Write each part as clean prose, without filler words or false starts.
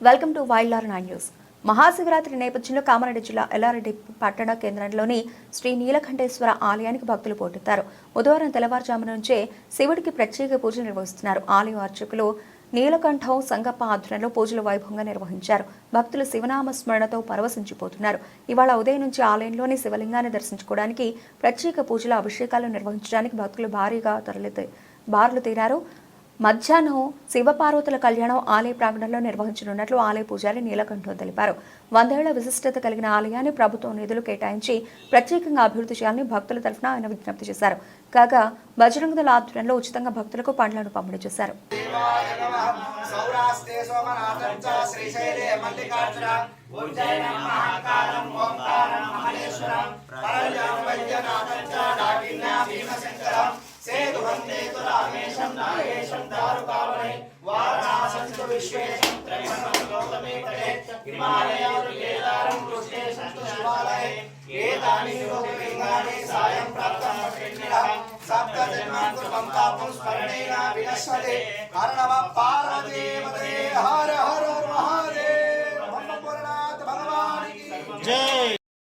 Welcome to YLR9 news. Mahashivratri నేపథ్యంలో కామారెడ్డి జిల్లా ఎల్లారెడ్డి పట్టణ కేంద్రంలోని శ్రీ నీలకంఠేశ్వర ఆలయానికి భక్తులు పోటెత్తారు. బుధవారం తెల్లవారుజాము నుంచే శివుడికి ప్రత్యేక పూజలు నిర్వహిస్తున్నారు. ఆలయ అర్చకులు నీలకంఠం సంగప్ప ఆధ్వర్యంలో పూజలు వైభవంగా నిర్వహించారు. భక్తులు శివనామ స్మరణతో పరవశించిపోతున్నారు. ఇవాళ ఉదయం నుంచి ఆలయంలోని శివలింగాన్ని దర్శించుకోవడానికి ప్రత్యేక పూజలు అభిషేకాలు నిర్వహించడానికి భక్తులు భారీగా బారులు తీరారు. మధ్యాహ్నం శివపార్వతుల కళ్యాణం ఆలయ ప్రాంగణంలో నిర్వహించనున్నట్లు ఆలయ పూజారి నీలకంఠం తెలిపారు. 100 ఏళ్ల విశిష్టత కలిగిన ఆలయాన్ని ప్రభుత్వం నిధులు కేటాయించి ప్రత్యేకంగా అభివృద్ధి చేయాలని భక్తుల తరఫున ఆయన విజ్ఞప్తి చేశారు. కాగా బజరంగ దళ ఆధ్వర్యంలో ఉచితంగా భక్తులకు పండ్లను పంపిణీ చేశారు.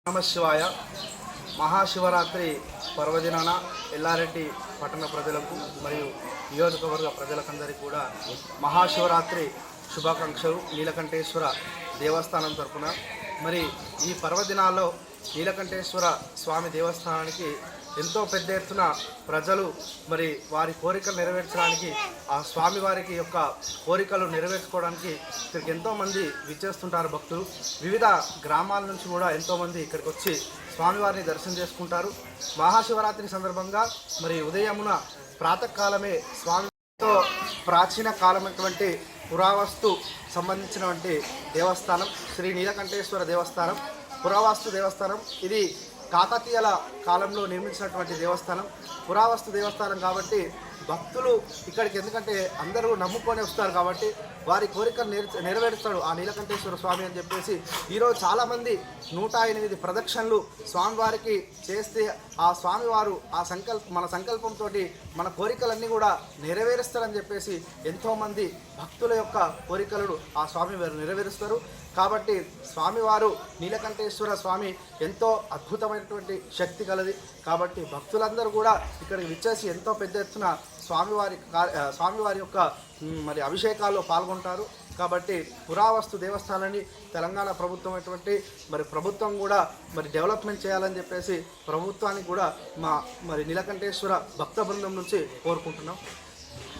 నమ శివాయ. మహాశివరాత్రి పర్వదినాన ఎల్లారెడ్డి పట్టణ ప్రజలకు మరియు నియోజకవర్గ ప్రజలకందరికీ కూడా మహాశివరాత్రి శుభాకాంక్షలు. నీలకంఠేశ్వర దేవస్థానం తరపున మరి ఈ పర్వదినాల్లో నీలకంఠేశ్వర స్వామి దేవస్థానానికి ఎంతో పెద్ద ఎత్తున ప్రజలు మరి వారి కోరికలు నెరవేర్చడానికి ఆ స్వామివారికి యొక్క కోరికలు నెరవేర్చుకోవడానికి ఇక్కడికి ఎంతోమంది విచ్చేస్తుంటారు. భక్తులు వివిధ గ్రామాల నుంచి కూడా ఎంతోమంది ఇక్కడికి వచ్చి స్వామివారిని దర్శనం చేసుకుంటారు. మహాశివరాత్రి సందర్భంగా మరి ఉదయమున ప్రాతకాలమే స్వామితో ప్రాచీన కాలమైనటువంటి పురావస్తు సంబంధించినటువంటి దేవస్థానం శ్రీ నీలకంఠేశ్వర దేవస్థానం. పురావస్తు దేవస్థానం ఇది కాకతీయుల కాలంలో నిర్మించినటువంటి దేవస్థానం. పురావస్తు దేవస్థానం కాబట్టి భక్తులు ఇక్కడికి ఎందుకంటే అందరూ నమ్ముకొని వస్తారు కాబట్టి వారి కోరికను నెరవేరుస్తాడు ఆ నీలకంఠేశ్వర స్వామి అని చెప్పేసి ఈరోజు చాలామంది 108 ప్రదక్షిణలు స్వామివారికి చేస్తే ఆ స్వామివారు మన సంకల్పంతో మన కోరికలన్నీ కూడా నెరవేరుస్తారని చెప్పేసి ఎంతోమంది భక్తుల యొక్క కోరికలను ఆ స్వామివారు నెరవేరుస్తారు. కాబట్టి స్వామివారు నీలకంఠేశ్వర స్వామి ఎంతో అద్భుతమైనటువంటి శక్తి కలది. కాబట్టి భక్తులందరూ కూడా ఇక్కడికి విచ్చేసి ఎంతో పెద్ద ఎత్తున స్వామివారి యొక్క మరి అభిషేకాల్లో పాల్గొంటారు. కాబట్టి పురావస్తు దేవస్థానాన్ని తెలంగాణ ప్రభుత్వం ప్రభుత్వం కూడా మరి డెవలప్మెంట్ చేయాలని చెప్పేసి ప్రభుత్వానికి కూడా మరి నీలకంఠేశ్వర భక్త బృందం నుంచి కోరుకుంటున్నాం.